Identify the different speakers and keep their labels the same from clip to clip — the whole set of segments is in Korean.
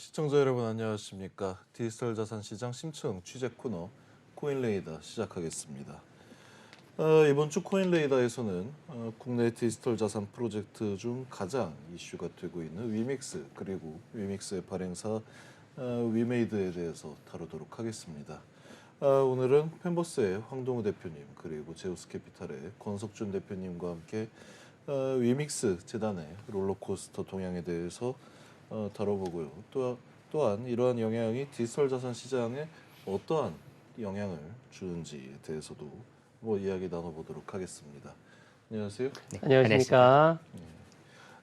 Speaker 1: 시청자 여러분 안녕하십니까? 디지털 자산 시장 심층 취재 코너 코인레이더 시작하겠습니다. 이번 주 코인레이더에서는 국내 디지털 자산 프로젝트 중 가장 이슈가 되고 있는 위믹스 그리고 위믹스의 발행사 위메이드에 대해서 다루도록 하겠습니다. 오늘은 펜버스의 황동우 대표님 그리고 제우스캐피탈의 권석준 대표님과 함께 위믹스 재단의 롤러코스터 동향에 대해서 다뤄보고요. 또한 이러한 영향이 디지털 자산 시장에 어떠한 영향을 주는지에 대해서도 이야기 나눠보도록 하겠습니다. 안녕하세요.
Speaker 2: 네, 안녕하십니까.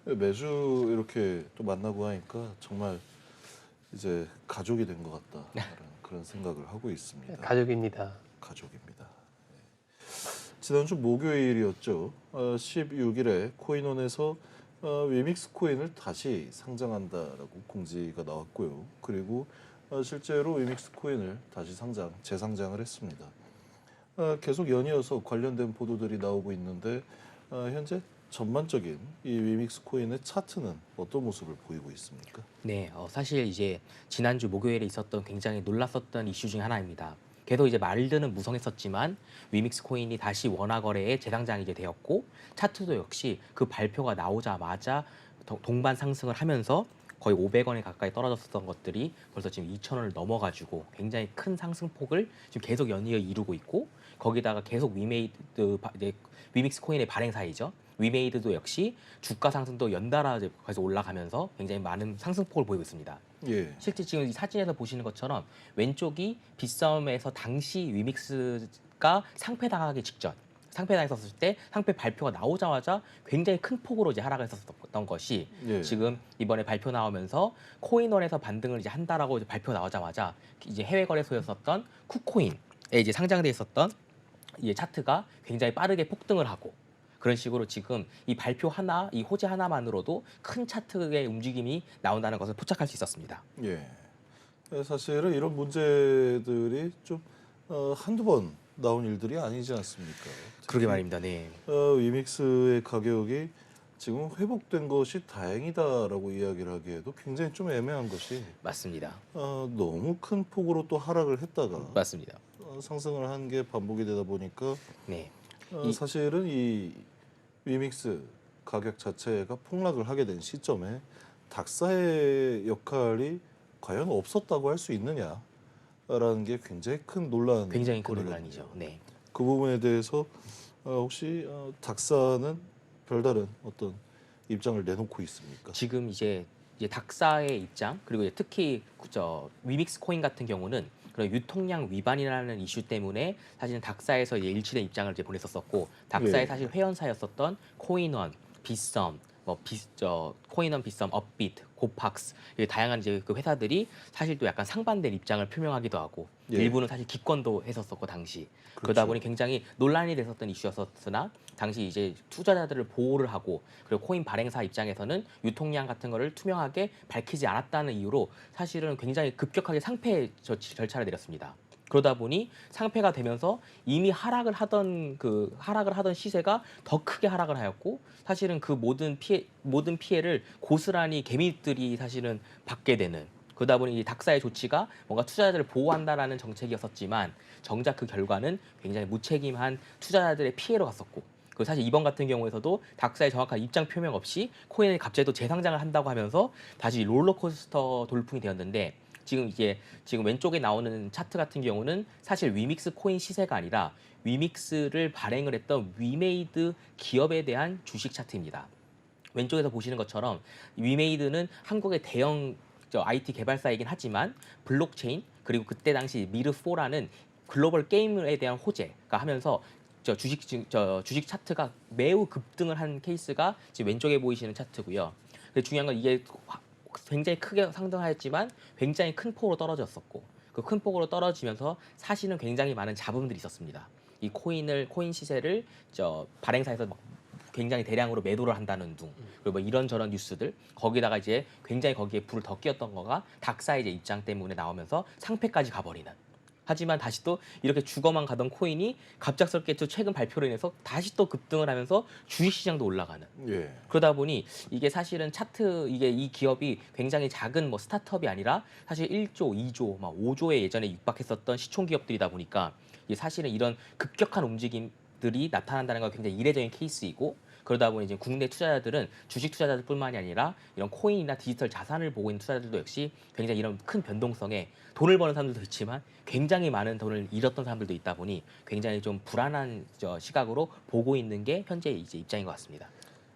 Speaker 1: 매주 이렇게 또 만나고 하니까 정말 이제 가족이 된 것 같다라는 그런 생각을 하고 있습니다.
Speaker 2: 가족입니다.
Speaker 1: 가족입니다. 지난주 목요일이었죠. 16일에 코인원에서 위믹스 코인을 다시 상장한다라고 공지가 나왔고요. 그리고 실제로 위믹스 코인을 다시 재상장을 했습니다. 계속 연이어서 관련된 보도들이 나오고 있는데 현재 전반적인 이 위믹스 코인의 차트는 어떤 모습을 보이고 있습니까?
Speaker 3: 네, 사실 이제 지난주 목요일에 있었던 굉장히 놀랐었던 이슈 중 하나입니다. 계속 이제 말들은 무성했었지만 위믹스 코인이 다시 원화 거래에 재상장이 이제 되었고 차트도 역시 그 발표가 나오자마자 동반 상승을 하면서 거의 500원에 가까이 떨어졌었던 것들이 벌써 지금 2,000원을 넘어가지고 굉장히 큰 상승폭을 지금 계속 연이어 이루고 있고 거기다가 계속 위믹스 코인의 발행사이죠. 위메이드도 역시 주가 상승도 연달아 계속 올라가면서 굉장히 많은 상승폭을 보이고 있습니다.
Speaker 1: 예.
Speaker 3: 실제 지금 이 사진에서 보시는 것처럼 왼쪽이 빗썸에서 당시 위믹스가 상패당하기 직전 상패당했었을 때 상패 발표가 나오자마자 굉장히 큰 폭으로 이제 하락을 했었던 것이
Speaker 1: 예.
Speaker 3: 지금 이번에 발표 나오면서 코인원에서 반등을 이제 한다라고 이제 발표 나오자마자 이제 해외 거래소였었던 쿠코인에 이제 상장돼 있었던 이 차트가 굉장히 빠르게 폭등을 하고 그런 식으로 지금 이 발표 하나, 이 호재 하나만으로도 큰 차트의 움직임이 나온다는 것을 포착할 수 있었습니다.
Speaker 1: 예. 사실은 이런 문제들이 좀 한두 번 나온 일들이 아니지 않습니까?
Speaker 3: 그러게 말입니다. 네.
Speaker 1: 위믹스의 가격이 지금 회복된 것이 다행이다라고 이야기를 하기에도 굉장히 좀 애매한 것이
Speaker 3: 맞습니다.
Speaker 1: 너무 큰 폭으로 또 하락을 했다가
Speaker 3: 맞습니다.
Speaker 1: 상승을 한 게 반복이 되다 보니까
Speaker 3: 네.
Speaker 1: 사실은 이 위믹스 가격 자체가 폭락을 하게 된 시점에 닥사의 역할이 과연 없었다고 할 수 있느냐라는 게 굉장히 큰
Speaker 3: 굉장히 큰
Speaker 1: 논란이거든요.
Speaker 3: 논란이죠. 네.
Speaker 1: 그 부분에 대해서 혹시 닥사는 별다른 어떤 입장을 내놓고 있습니까?
Speaker 3: 지금 이제 닥사의 입장 그리고 이제 특히 위믹스 코인 같은 경우는 그런 유통량 위반이라는 이슈 때문에 사실은 닥사에서 이제 일치된 입장을 이제 보냈었었고 닥사의
Speaker 1: 예.
Speaker 3: 사실 회원사였었던 코인원, 빗썸, 코인원, 빗썸, 업비트, 고팍스 다양한 이제 그 회사들이 사실 또 약간 상반된 입장을 표명하기도 하고
Speaker 1: 예.
Speaker 3: 일부는 사실 기권도 했었었고 당시 그러다
Speaker 1: 그렇죠.
Speaker 3: 보니 굉장히 논란이 됐었던 이슈였었으나 당시 이제 투자자들을 보호를 하고 그리고 코인 발행사 입장에서는 유통량 같은 거를 투명하게 밝히지 않았다는 이유로 사실은 굉장히 급격하게 상패 절차를 내렸습니다. 그러다 보니 상패가 되면서 이미 하락을 하던 시세가 더 크게 하락을 하였고 사실은 그 모든 피해를 고스란히 개미들이 사실은 받게 되는 그러다 보니 이 닥사의 조치가 뭔가 투자자들을 보호한다라는 정책이었었지만 정작 그 결과는 굉장히 무책임한 투자자들의 피해로 갔었고 그리고 사실 이번 같은 경우에서도 닥사의 정확한 입장 표명 없이 코인을 갑자기 또 재상장을 한다고 하면서 다시 롤러코스터 돌풍이 되었는데 지금 왼쪽에 나오는 차트 같은 경우는 사실 위믹스 코인 시세가 아니라 위믹스를 발행을 했던 위메이드 기업에 대한 주식 차트입니다. 왼쪽에서 보시는 것처럼 위메이드는 한국의 대형 IT 개발사이긴 하지만 블록체인 그리고 그때 당시 미르4라는 글로벌 게임에 대한 호재가 하면서 주식 차트가 매우 급등을 한 케이스가 지금 왼쪽에 보이시는 차트고요. 근데 중요한 건 이게 굉장히 크게 상승하였지만 굉장히 큰 폭으로 떨어졌었고 그 큰 폭으로 떨어지면서 사실은 굉장히 많은 잡음들이 있었습니다. 이 코인 시세를 발행사에서 막 굉장히 대량으로 매도를 한다는 둥 그리고 뭐 이런저런 뉴스들 거기다가 이제 굉장히 거기에 불을 더 끼웠던 거가 닥사의 이제 입장 때문에 나오면서 상패까지 가버리는 하지만 다시 또 이렇게 죽어만 가던 코인이 갑작스럽게 또 최근 발표로 인해서 다시 또 급등을 하면서 주식시장도 올라가는.
Speaker 1: 예.
Speaker 3: 그러다 보니 이게 사실은 차트 이게 이 기업이 굉장히 작은 뭐 스타트업이 아니라 사실 1조, 2조, 막 5조에 예전에 육박했었던 시총 기업들이다 보니까 이게 사실은 이런 급격한 움직임들이 나타난다는 건 굉장히 이례적인 케이스이고 그러다 보니 이제 국내 투자자들은 주식 투자자들뿐만이 아니라 이런 코인이나 디지털 자산을 보고 있는 투자자들도 역시 굉장히 이런 큰 변동성에 돈을 버는 사람들도 있지만 굉장히 많은 돈을 잃었던 사람들도 있다 보니 굉장히 좀 불안한 시각으로 보고 있는 게 현재 이제 입장인 것 같습니다.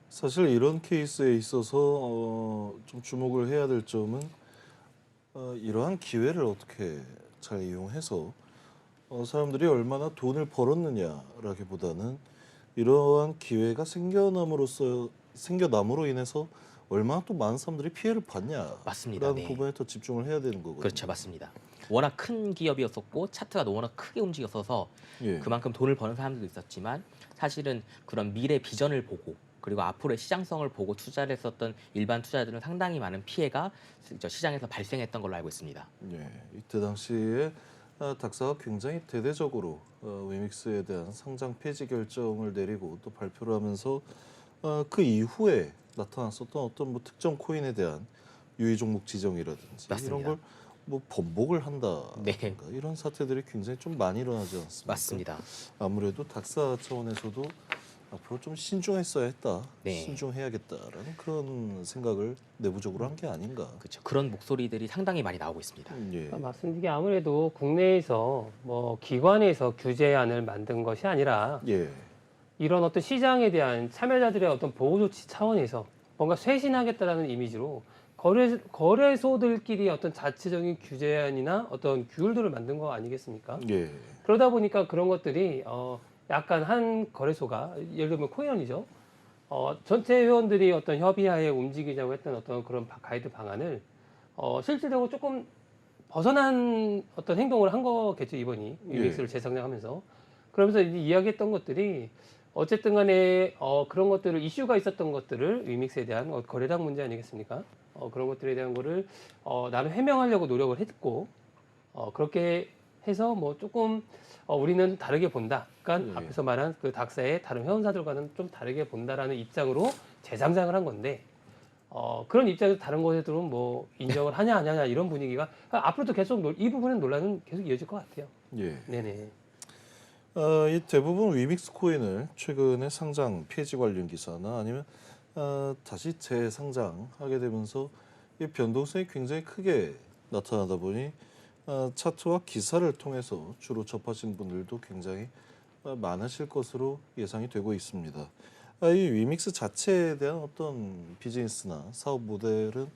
Speaker 1: 사실 이런 케이스에 있어서 좀 주목을 해야 될 점은 이러한 기회를 어떻게 잘 이용해서 사람들이 얼마나 돈을 벌었느냐라기보다는 이러한 기회가 생겨남으로 인해서 얼마나 또 많은 사람들이 피해를
Speaker 3: 맞습니다.
Speaker 1: 봤냐라는
Speaker 3: 네.
Speaker 1: 부분에 더 집중을 해야 되는 거거든요.
Speaker 3: 그렇죠, 맞습니다. 워낙 큰 기업이었었고 차트가 워낙 크게 움직였어서
Speaker 1: 예.
Speaker 3: 그만큼 돈을 버는 사람들도 있었지만 사실은 그런 미래 비전을 보고 그리고 앞으로의 시장성을 보고 투자를 했었던 일반 투자자들은 상당히 많은 피해가 시장에서 발생했던 걸로 알고 있습니다.
Speaker 1: 예. 이때 당시에 닥사가 굉장히 대대적으로 위믹스에 대한 상장 폐지 결정을 내리고 또 발표를 하면서 그 이후에 나타났었던 어떤 뭐 특정 코인에 대한 유의 종목 지정이라든지
Speaker 3: 맞습니다.
Speaker 1: 이런 걸 뭐 번복을 한다
Speaker 3: 네.
Speaker 1: 이런 사태들이 굉장히 좀 많이 일어나지 않습니까?
Speaker 3: 맞습니다.
Speaker 1: 아무래도 닥사 차원에서도 앞으로 좀 신중했어야 했다,
Speaker 3: 네.
Speaker 1: 신중해야겠다라는 그런 생각을 내부적으로 한 게 아닌가.
Speaker 3: 그렇죠. 그런 목소리들이 상당히 많이 나오고 있습니다.
Speaker 1: 예.
Speaker 2: 맞습니다. 이게 아무래도 국내에서 뭐 기관에서 규제안을 만든 것이 아니라
Speaker 1: 예.
Speaker 2: 이런 어떤 시장에 대한 참여자들의 어떤 보호 조치 차원에서 뭔가 쇄신하겠다라는 이미지로 거래소들끼리 어떤 자체적인 규제안이나 어떤 규율들을 만든 거 아니겠습니까?
Speaker 1: 예.
Speaker 2: 그러다 보니까 그런 것들이 약간 한 거래소가 예를 들면 코인원이죠. 전체 회원들이 어떤 협의하에 움직이자고 했던 어떤 그런 가이드 방안을 실질적으로 조금 벗어난 어떤 행동을 한 거겠죠, 이번이 위믹스를 재상장하면서. 그러면서 이제 이야기했던 것들이 어쨌든 간에 그런 것들을 이슈가 있었던 것들을 위믹스에 대한 거래량 문제 아니겠습니까? 그런 것들에 대한 거를 나는 해명하려고 노력을 했고 그렇게 해서 뭐 조금 우리는 다르게 본다. 그러니까
Speaker 1: 예.
Speaker 2: 앞에서 말한 그 닥사의 다른 회원사들과는 좀 다르게 본다라는 입장으로 재상장을 한 건데 그런 입장에서 다른 곳에들은 뭐 인정을 하냐 안 하냐 이런 분위기가 앞으로도 계속 이 부분은 논란은 계속 이어질 것 같아요.
Speaker 1: 예.
Speaker 2: 네네.
Speaker 1: 이 대부분 위믹스 코인을 최근에 상장 폐지 관련 기사나 아니면 다시 재상장하게 되면서 이 변동성이 굉장히 크게 나타나다 보니 차트와 기사를 통해서 주로 접하신 분들도 굉장히 많으실 것으로 예상이 되고 있습니다. 이 위믹스 자체에 대한 어떤 비즈니스나 사업 모델은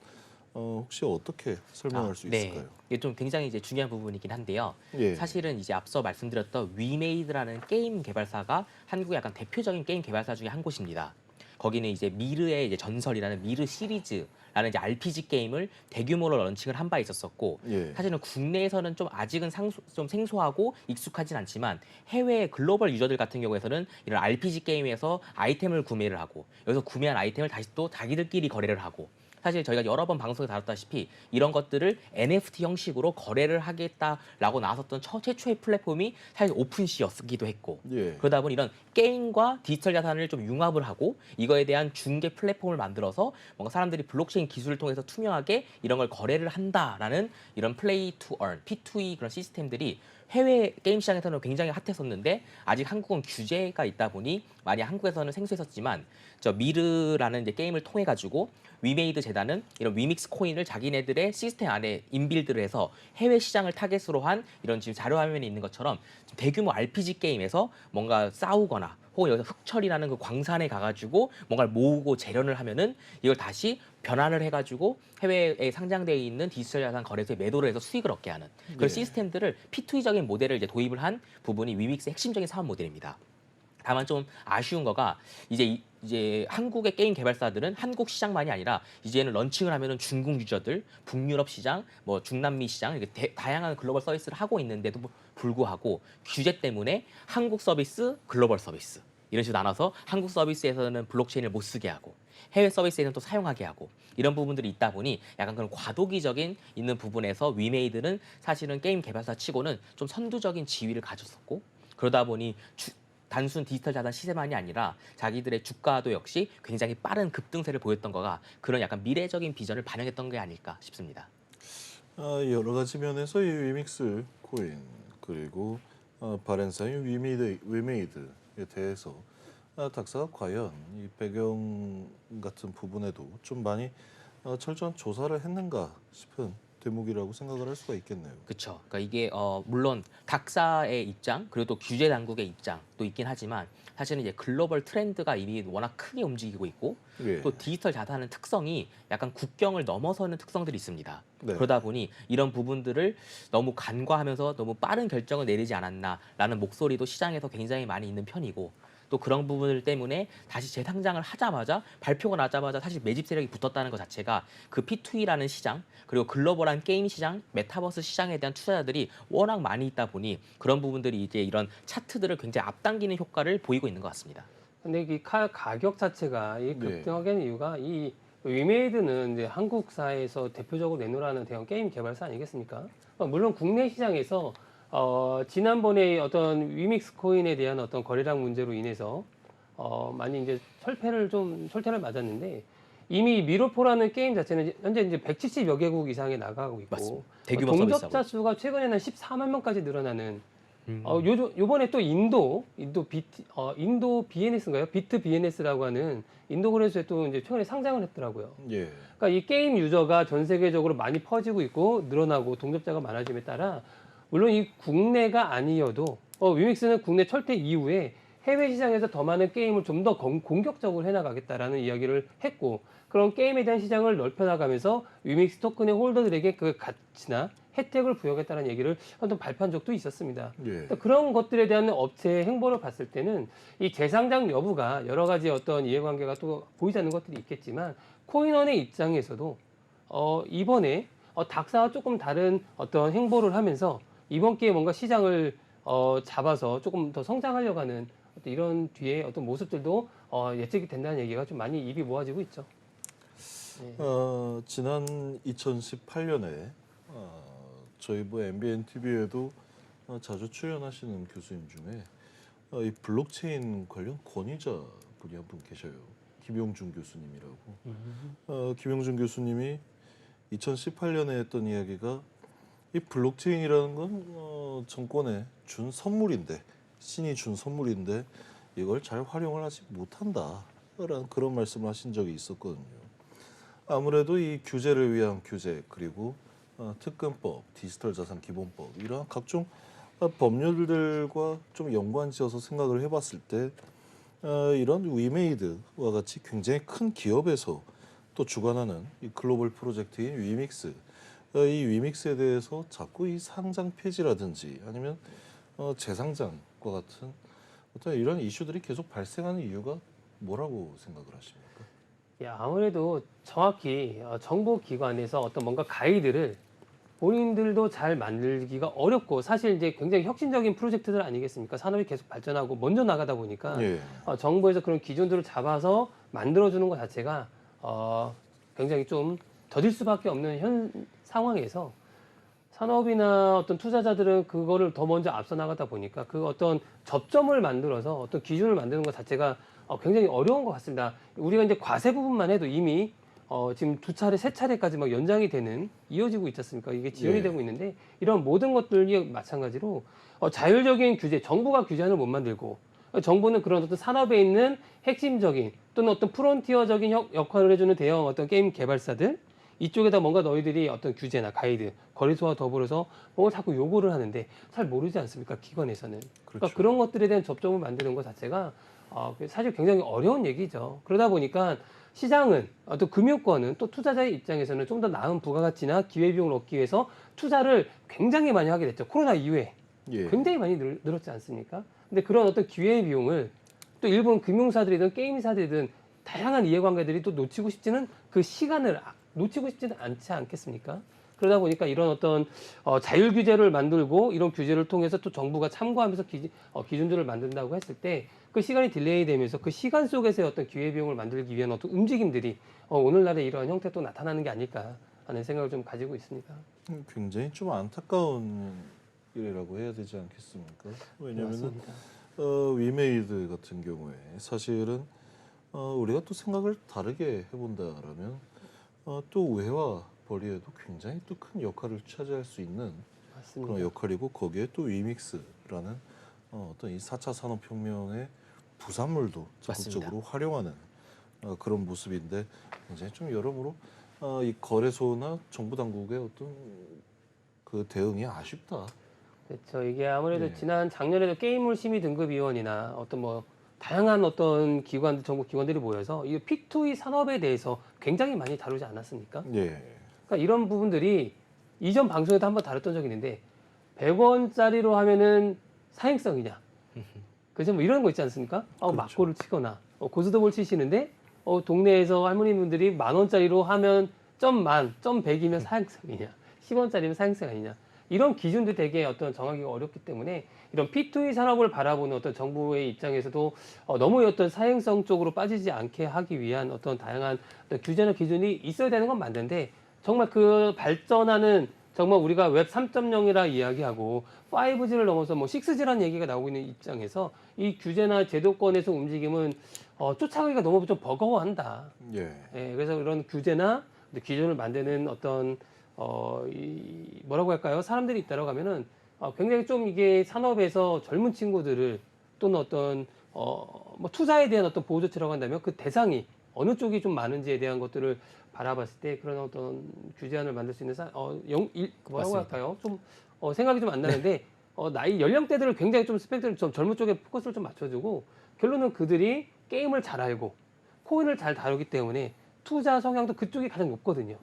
Speaker 1: 혹시 어떻게 설명할 수
Speaker 3: 네.
Speaker 1: 있을까요?
Speaker 3: 이게 좀 굉장히 이제 중요한 부분이긴 한데요.
Speaker 1: 예.
Speaker 3: 사실은 이제 앞서 말씀드렸던 위메이드라는 게임 개발사가 한국의 약간 대표적인 게임 개발사 중에 한 곳입니다. 거기는 이제 미르의 이제 전설이라는 미르 시리즈라는 이제 RPG 게임을 대규모로 런칭을 한 바 있었었고
Speaker 1: 예.
Speaker 3: 사실은 국내에서는 좀 아직은 좀 생소하고 익숙하진 않지만 해외 글로벌 유저들 같은 경우에서는 이런 RPG 게임에서 아이템을 구매를 하고 여기서 구매한 아이템을 다시 또 자기들끼리 거래를 하고 사실 저희가 여러 번 방송에 다뤘다시피 이런 것들을 NFT 형식으로 거래를 하겠다라고 나섰던 최초의 플랫폼이 사실 오픈시였기도 했고
Speaker 1: 예.
Speaker 3: 그러다 보니 이런 게임과 디지털 자산을 좀 융합을 하고 이거에 대한 중개 플랫폼을 만들어서 뭔가 사람들이 블록체인 기술을 통해서 투명하게 이런 걸 거래를 한다라는 이런 플레이 투 얼, P2E 그런 시스템들이 해외 게임 시장에서는 굉장히 핫했었는데 아직 한국은 규제가 있다 보니 많이 한국에서는 생소했었지만 저 미르라는 이제 게임을 통해 가지고 위메이드 재단은 이런 위믹스 코인을 자기네들의 시스템 안에 인빌드를 해서 해외 시장을 타겟으로 한 이런 지금 자료 화면에 있는 것처럼 대규모 RPG 게임에서 뭔가 싸우거나 혹은 여기서 흑철이라는 그 광산에 가가지고 뭔가를 모으고 재련을 하면은 이걸 다시 변환을 해가지고 해외에 상장되어 있는 디지털 자산 거래소에 매도를 해서 수익을 얻게 하는 그런
Speaker 1: 예.
Speaker 3: 시스템들을 P2E적인 모델을 이제 도입을 한 부분이 위믹스의 핵심적인 사업 모델입니다. 다만 좀 아쉬운 거가 이제 한국의 게임 개발사들은 한국 시장만이 아니라 이제는 런칭을 하면은 중국 유저들, 북유럽 시장, 뭐 중남미 시장 이렇게 다양한 글로벌 서비스를 하고 있는데도 불구하고 규제 때문에 한국 서비스, 글로벌 서비스 이런 식으로 나눠서 한국 서비스에서는 블록체인을 못 쓰게 하고 해외 서비스에서는 또 사용하게 하고 이런 부분들이 있다 보니 약간 그런 과도기적인 있는 부분에서 위메이드는 사실은 게임 개발사 치고는 좀 선두적인 지위를 가졌었고 그러다 보니 단순 디지털 자산 시세만이 아니라 자기들의 주가도 역시 굉장히 빠른 급등세를 보였던 거가 그런 약간 미래적인 비전을 반영했던 게 아닐까 싶습니다.
Speaker 1: 여러 가지 면에서 이 위믹스 코인 그리고 바렌사인 위메이드에 대해서 닥사가 과연 이 배경 같은 부분에도 좀 많이 철저한 조사를 했는가 싶은 대목이라고 생각을 할 수가 있겠네요.
Speaker 3: 그렇죠. 그러니까 이게 물론 각사의 입장 그리고 또 규제 당국의 입장도 있긴 하지만 사실은 이제 글로벌 트렌드가 이미 워낙 크게 움직이고 있고
Speaker 1: 예.
Speaker 3: 또 디지털 자산은 특성이 약간 국경을 넘어서는 특성들이 있습니다.
Speaker 1: 네.
Speaker 3: 그러다 보니 이런 부분들을 너무 간과하면서 너무 빠른 결정을 내리지 않았나라는 목소리도 시장에서 굉장히 많이 있는 편이고 또 그런 부분들 때문에 다시 재상장을 하자마자 발표가 나자마자 사실 매집 세력이 붙었다는 것 자체가 그 P2E라는 시장 그리고 글로벌한 게임 시장, 메타버스 시장에 대한 투자자들이 워낙 많이 있다 보니 그런 부분들이 이제 이런 차트들을 굉장히 앞당기는 효과를 보이고 있는 것 같습니다.
Speaker 2: 근데 이 가격 자체가 이
Speaker 1: 네.
Speaker 2: 급등하게 하는 이유가 이 위메이드는 이제 한국사에서 대표적으로 내놓으라는 대형 게임 개발사 아니겠습니까? 물론 국내 시장에서 지난번에 어떤 위믹스 코인에 대한 어떤 거래량 문제로 인해서 많이 이제 철퇴를 맞았는데 이미 미로포라는 게임 자체는 현재 이제 170여 개국 이상에 나가고 있고
Speaker 3: 맞습니다. 대규모
Speaker 2: 동접자
Speaker 3: 서비스하고
Speaker 2: 수가 최근에는 14만 명까지 늘어나는
Speaker 3: 음.
Speaker 2: 요번에 또 인도 BNS인가요? 비트 BNS라고 하는 인도 거래소에 또 이제 최근에 상장을 했더라고요.
Speaker 1: 예.
Speaker 2: 그러니까 이 게임 유저가 전 세계적으로 많이 퍼지고 있고 늘어나고 동접자가 많아짐에 따라 물론 이 국내가 아니어도 위믹스는 국내 철퇴 이후에 해외 시장에서 더 많은 게임을 좀 더 공격적으로 해나가겠다라는 이야기를 했고 그런 게임에 대한 시장을 넓혀나가면서 위믹스 토큰의 홀더들에게 그 가치나 혜택을 부여하겠다는 얘기를 한번 발표한 적도 있었습니다.
Speaker 1: 예.
Speaker 2: 그러니까 그런 것들에 대한 업체의 행보를 봤을 때는 이 재상장 여부가 여러 가지 어떤 이해관계가 또 보이지 않는 것들이 있겠지만 코인원의 입장에서도 이번에 닥사와 조금 다른 어떤 행보를 하면서 이번 기회에 뭔가 시장을 잡아서 조금 더 성장하려고 하는 어떤 이런 뒤에 어떤 모습들도 예측이 된다는 얘기가 좀 많이 입이 모아지고 있죠. 네.
Speaker 1: 지난 2018년에 저희 뭐 MBN TV에도 자주 출연하시는 교수님 중에 이 블록체인 관련 권위자 분이 한 분 계셔요. 김용준 교수님이라고. 김용준 교수님이 2018년에 했던 이야기가 이 블록체인이라는 건 정권에 준 선물인데 신이 준 선물인데 이걸 잘 활용을 하지 못한다라는 그런 말씀을 하신 적이 있었거든요. 아무래도 이 규제를 위한 규제 그리고 특근법, 디지털 자산 기본법 이러한 각종 법률들과 좀 연관지어서 생각을 해봤을 때 이런 위메이드와 같이 굉장히 큰 기업에서 또 주관하는 이 글로벌 프로젝트인 위믹스 이 위믹스에 대해서 자꾸 이 상장 폐지라든지 아니면 재상장과 같은 어떤 이런 이슈들이 계속 발생하는 이유가 뭐라고 생각을 하십니까?
Speaker 2: 아무래도 정확히 정보기관에서 어떤 뭔가 가이드를 본인들도 잘 만들기가 어렵고 사실 이제 굉장히 혁신적인 프로젝트들 아니겠습니까? 산업이 계속 발전하고 먼저 나가다 보니까
Speaker 1: 예.
Speaker 2: 정부에서 그런 기준들을 잡아서 만들어주는 것 자체가 굉장히 좀 더딜 수밖에 없는 현 상황에서 산업이나 어떤 투자자들은 그거를 더 먼저 앞서 나가다 보니까 그 어떤 접점을 만들어서 어떤 기준을 만드는 것 자체가 굉장히 어려운 것 같습니다. 우리가 이제 과세 부분만 해도 이미 지금 두 차례, 세 차례까지 막 연장이 이어지고 있지 않습니까? 이게 지연이
Speaker 1: 예.
Speaker 2: 되고 있는데 이런 모든 것들이 마찬가지로 자율적인 규제, 정부가 규제안을 못 만들고 정부는 그런 어떤 산업에 있는 핵심적인 또는 어떤 프론티어적인 역할을 해주는 대형 어떤 게임 개발사들 이쪽에다 뭔가 너희들이 어떤 규제나 가이드, 거래소와 더불어서 뭔가 자꾸 요구를 하는데 잘 모르지 않습니까? 기관에서는. 그러니까
Speaker 1: 그렇죠.
Speaker 2: 그런 것들에 대한 접점을 만드는 것 자체가 사실 굉장히 어려운 얘기죠. 그러다 보니까 시장은 또 금융권은 또 투자자의 입장에서는 좀 더 나은 부가가치나 기회비용을 얻기 위해서 투자를 굉장히 많이 하게 됐죠. 코로나 이후에
Speaker 1: 예.
Speaker 2: 굉장히 많이 늘었지 않습니까? 근데 그런 어떤 기회비용을 또 일본 금융사들이든 게임사들이든 다양한 이해관계들이 또 놓치고 싶지는 그 시간을 놓치고 싶지는 않지 않겠습니까? 그러다 보니까 이런 어떤 자율 규제를 만들고 이런 규제를 통해서 또 정부가 참고하면서 기준들을 만든다고 했을 때 그 시간이 딜레이 되면서 그 시간 속에서의 어떤 기회비용을 만들기 위한 어떤 움직임들이 오늘날의 이러한 형태 또 나타나는 게 아닐까 하는 생각을 좀 가지고 있습니다.
Speaker 1: 굉장히 좀 안타까운 일이라고 해야 되지 않겠습니까? 왜냐하면
Speaker 2: 맞습니다.
Speaker 1: 위메이드 같은 경우에 사실은 우리가 또 생각을 다르게 해본다라면 또 우회와 벌이에도 굉장히 또 큰 역할을 차지할 수 있는
Speaker 2: 맞습니다.
Speaker 1: 그런 역할이고 거기에 또 위믹스라는 어떤 이 4차 산업혁명의 부산물도 적극적으로 활용하는 그런 모습인데 굉장히 좀 여러모로 이 거래소나 정부 당국의 어떤 그 대응이 아쉽다.
Speaker 2: 그렇죠. 이게 아무래도
Speaker 1: 예.
Speaker 2: 지난 작년에도 게임물 심의 등급위원이나 어떤 뭐 다양한 어떤 기관, 정부 기관들이 모여서 이 P2E 산업에 대해서 굉장히 많이 다루지 않았습니까?
Speaker 1: 예.
Speaker 2: 그러니까 이런 부분들이 이전 방송에도 한번 다뤘던 적이 있는데 100원짜리로 하면은 사행성이냐? 그죠? 뭐 이런 거 있지 않습니까?
Speaker 1: 그렇죠.
Speaker 2: 막고를 치거나 고스톱을 치시는데 동네에서 할머니분들이 10,000원짜리로 하면 점만, 점 100이면 사행성이냐? 10원짜리면 사행성 아니냐? 이런 기준도 되게 어떤 정하기가 어렵기 때문에 이런 P2E 산업을 바라보는 어떤 정부의 입장에서도 너무 어떤 사행성 쪽으로 빠지지 않게 하기 위한 어떤 다양한 어떤 규제나 기준이 있어야 되는 건 맞는데 정말 그 발전하는 정말 우리가 웹 3.0이라 이야기하고 5G를 넘어서 뭐 6G라는 얘기가 나오고 있는 입장에서 이 규제나 제도권에서 움직임은 쫓아가기가 너무 좀 버거워한다.
Speaker 1: 예.
Speaker 2: 예, 그래서 이런 규제나 기준을 만드는 어떤 뭐라고 할까요? 사람들이 있다라고 하면은 굉장히 좀 이게 산업에서 젊은 친구들을 또는 어떤 뭐 투자에 대한 어떤 보호 조치라고 한다면 그 대상이 어느 쪽이 좀 많은지에 대한 것들을 바라봤을 때 그런 어떤 규제안을 만들 수 있는 뭐라고
Speaker 3: 맞습니다.
Speaker 2: 할까요? 좀 생각이 좀 안 나는데 나이 연령대들을 굉장히 좀 스펙트를 좀 젊은 쪽에 포커스를 좀 맞춰주고 결론은 그들이 게임을 잘 알고 코인을 잘 다루기 때문에 투자 성향도 그쪽이 가장 높거든요.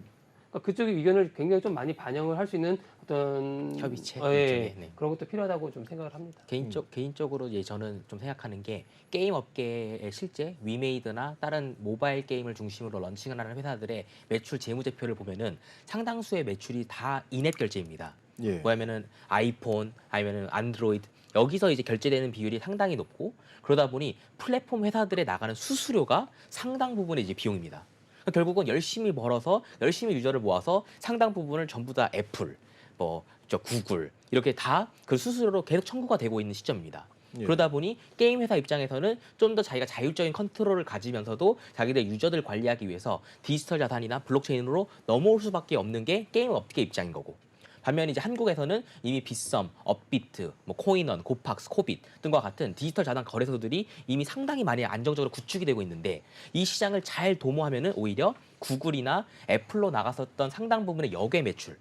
Speaker 2: 그러니까 그쪽의 의견을 굉장히 좀 많이 반영을 할 수 있는 어떤
Speaker 3: 협의체
Speaker 2: 예,
Speaker 3: 일종의, 네.
Speaker 2: 그런 것도 필요하다고 좀 생각을 합니다.
Speaker 3: 개인적으로 이제 저는 좀 생각하는 게 게임 업계에 실제 위메이드나 다른 모바일 게임을 중심으로 런칭을 하는 회사들의 매출 재무제표를 보면은 상당수의 매출이 다 인앱 결제입니다.
Speaker 1: 예.
Speaker 3: 뭐냐면은 아이폰 아니면은 안드로이드 여기서 이제 결제되는 비율이 상당히 높고 그러다 보니 플랫폼 회사들에 나가는 수수료가 상당 부분의 이제 비용입니다. 그러니까 결국은 열심히 벌어서 열심히 유저를 모아서 상당 부분을 전부 다 애플, 뭐 저 구글 이렇게 다 그 수수료로 계속 청구가 되고 있는 시점입니다.
Speaker 1: 예.
Speaker 3: 그러다 보니 게임 회사 입장에서는 좀 더 자기가 자율적인 컨트롤을 가지면서도 자기들 유저들 관리하기 위해서 디지털 자산이나 블록체인으로 넘어올 수밖에 없는 게 게임 업계 입장인 거고. 반면 이제 한국에서는 이미 빗썸, 업비트, 뭐 코인원, 고팍스, 코빗 등과 같은 디지털 자산 거래소들이 이미 상당히 많이 안정적으로 구축이 되고 있는데 이 시장을 잘 도모하면은 오히려 구글이나 애플로 나갔었던 상당 부분의 역외 매출을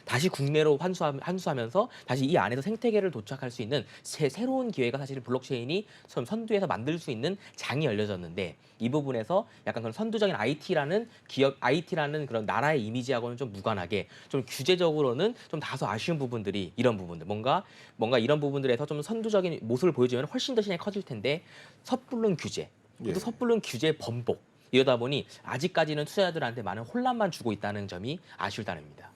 Speaker 3: 다시 국내로 환수하면서 다시 이 안에서 생태계를 도착할 수 있는 새로운 기회가 사실 블록체인이 선두에서 만들 수 있는 장이 열려졌는데 이 부분에서 약간 그런 선두적인 IT라는 기업, IT라는 그런 나라의 이미지하고는 좀 무관하게 좀 규제적으로는 좀 다소 아쉬운 부분들이 이런 부분들 뭔가 이런 부분들에서 좀 선두적인 모습을 보여주면 훨씬 더 시장이 커질 텐데 섣부른 규제, 또
Speaker 1: 예.
Speaker 3: 섣부른 규제 번복 이러다 보니 아직까지는 투자자들한테 많은 혼란만 주고 있다는 점이 아쉬울 따름입니다.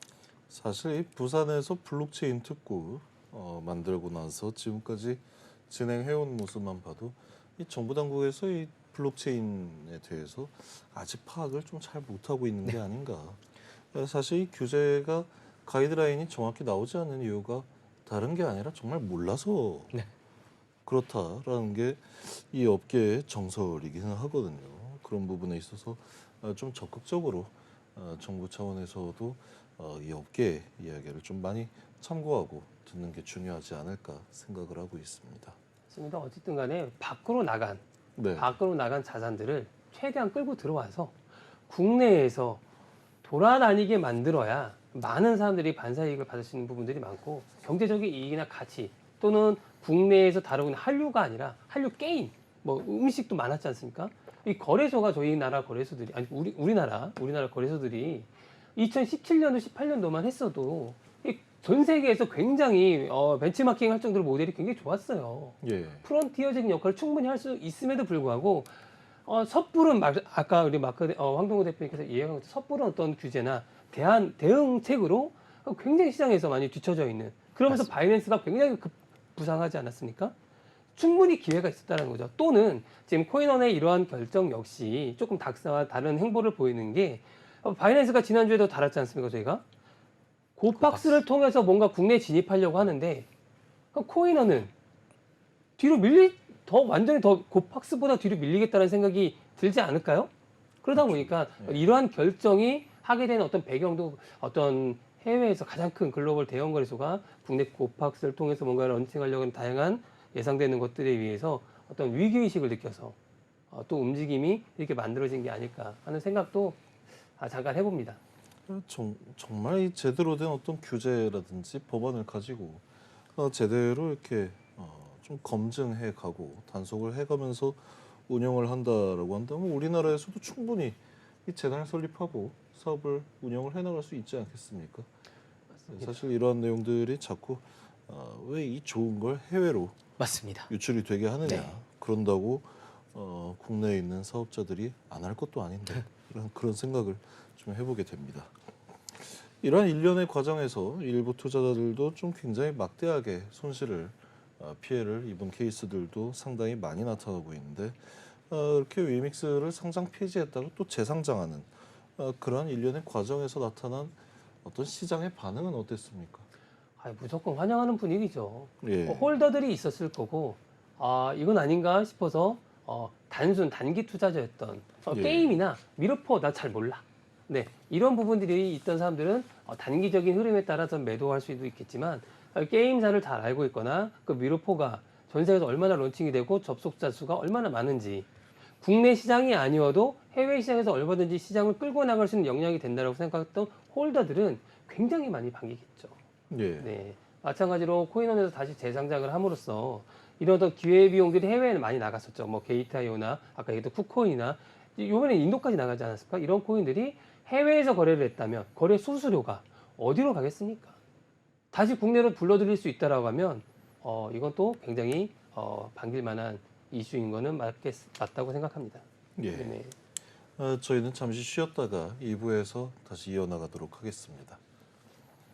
Speaker 1: 사실 이 부산에서 블록체인 특구 만들고 나서 지금까지 진행해온 모습만 봐도 이 정부 당국에서 이 블록체인에 대해서 아직 파악을 좀 잘 못하고 있는 게 아닌가. 사실 이 규제가 가이드라인이 정확히 나오지 않는 이유가 다른 게 아니라 정말 몰라서
Speaker 3: 네.
Speaker 1: 그렇다라는 게 이 업계의 정설이기는 하거든요. 그런 부분에 있어서 좀 적극적으로 정부 차원에서도 이 업계의 이야기를 좀 많이 참고하고 듣는 게 중요하지 않을까 생각을 하고 있습니다.
Speaker 2: 맞습니다. 어쨌든 간에 밖으로 나간 자산들을 최대한 끌고 들어와서 국내에서 돌아다니게 만들어야 많은 사람들이 반사이익을 받을 수 있는 부분들이 많고 경제적인 이익이나 가치 또는 국내에서 다루고 있는 한류가 아니라 한류 게임, 뭐 음식도 많았지 않습니까? 이 거래소가 저희 나라 거래소들이 아니 우리나라 거래소들이 2017년도 18년도만 했어도 전 세계에서 굉장히 벤치마킹 할 정도로 모델이 굉장히 좋았어요.
Speaker 1: 예,
Speaker 2: 프론티어적인 역할을 충분히 할 수 있음에도 불구하고 섣부른 아까 우리 황동호 대표님께서 이야기한 것처럼 섣부른 어떤 규제나 대응책으로 굉장히 시장에서 많이 뒤처져 있는 그러면서 바이낸스가 굉장히 부상하지 않았습니까? 충분히 기회가 있었다는 거죠. 또는 지금 코인원의 이러한 결정 역시 조금 닥스와 다른 행보를 보이는 게 바이낸스가 지난주에도 다뤘지 않습니까? 저희가 고박스를 통해서 뭔가 국내에 진입하려고 하는데 코인원은 완전히 더 고박스보다 뒤로 밀리겠다는 생각이 들지 않을까요? 그러다 보니까 이러한 결정이 하게 되는 어떤 배경도 어떤 해외에서 가장 큰 글로벌 대형 거래소가 국내 고박스를 통해서 뭔가 런칭하려고 하는 다양한 예상되는 것들에 의해서 어떤 위기의식을 느껴서 또 움직임이 이렇게 만들어진 게 아닐까 하는 생각도 잠깐 해봅니다.
Speaker 1: 정말 이 제대로 된 어떤 규제라든지 법안을 가지고 제대로 이렇게 좀 검증해 가고 단속을 해가면서 운영을 한다라고 한다면 우리나라에서도 충분히 이 재단을 설립하고 사업을 운영을 해나갈 수 있지 않겠습니까? 사실 이러한 내용들이 자꾸 왜 이 좋은 걸 해외로
Speaker 3: 맞습니다.
Speaker 1: 유출이 되게 하느냐.
Speaker 3: 네.
Speaker 1: 그런다고 국내에 있는 사업자들이 안 할 것도 아닌데 그런 생각을 좀 해보게 됩니다. 이러한 일련의 과정에서 일부 투자자들도 좀 굉장히 막대하게 피해를 입은 케이스들도 상당히 많이 나타나고 있는데 이렇게 위믹스를 상장 폐지했다가 또 재상장하는 그러한 일련의 과정에서 나타난 어떤 시장의 반응은 어땠습니까?
Speaker 2: 무조건 환영하는 분위기죠.
Speaker 1: 예.
Speaker 2: 홀더들이 있었을 거고 이건 아닌가 싶어서 단기 투자자였던
Speaker 1: 예.
Speaker 2: 게임이나 미러포 나 잘 몰라. 네, 이런 부분들이 있던 사람들은 단기적인 흐름에 따라서 매도할 수도 있겠지만 게임사를 잘 알고 있거나 그 미러포가 전 세계에서 얼마나 런칭이 되고 접속자 수가 얼마나 많은지 국내 시장이 아니어도 해외 시장에서 얼마든지 시장을 끌고 나갈 수 있는 역량이 된다고 생각했던 홀더들은 굉장히 많이 반기겠죠.
Speaker 1: 예.
Speaker 2: 네, 마찬가지로 코인원에서 다시 재상장을 함으로써 이런 어떤 기회 비용들이 해외에는 많이 나갔었죠. 뭐 게이트아이오나 아까 얘기했던 쿠코인이나 이번에 인도까지 나가지 않았을까? 이런 코인들이 해외에서 거래를 했다면 거래 수수료가 어디로 가겠습니까? 다시 국내로 불러들일 수 있다라고 하면 이건 또 굉장히 반길 만한 이슈인 거는 맞다고 생각합니다.
Speaker 1: 예.
Speaker 2: 네.
Speaker 1: 저희는 잠시 쉬었다가 2부에서 다시 이어나가도록 하겠습니다.